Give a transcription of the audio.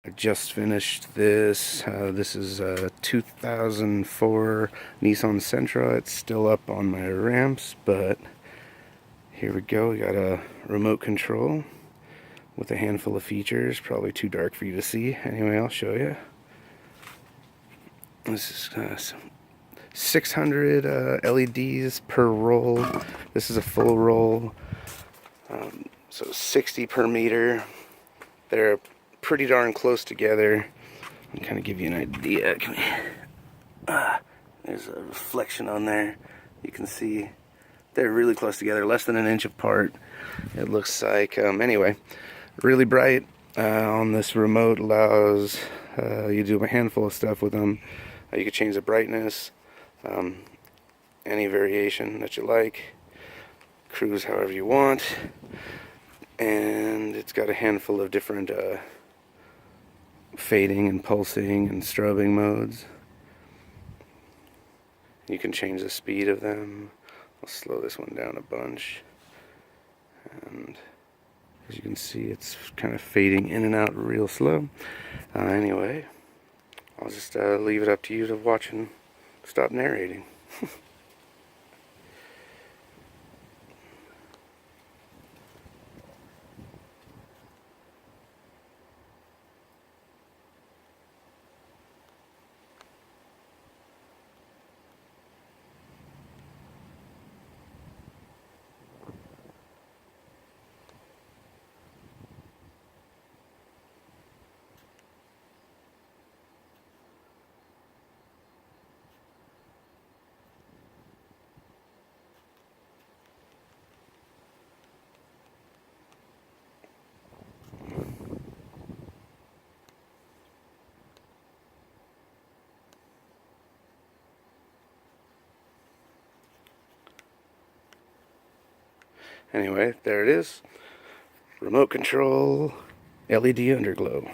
I just finished this. This is a 2004 Nissan Sentra. It's still up on my ramps, but here we go. We got a remote control with a handful of features. Probably too dark for you to see. Anyway, I'll show you. This is 600 LEDs per roll. This is a full roll. So 60 per meter. They're pretty darn close together. I'll kind of give you an idea. There's a reflection on there. You can see they're really close together, less than an inch apart. It looks like, anyway, really bright. On this remote allows you to do a handful of stuff with them. You can change the brightness, any variation that you like, cruise however you want, and it's got a handful of different fading and pulsing and strobing modes. You can change the speed of them. I'll slow this one down a bunch, and as you can see, it's kind of fading in and out real slow. Anyway, I'll just leave it up to you to watch and stop narrating. Anyway, there it is. Remote control LED underglow.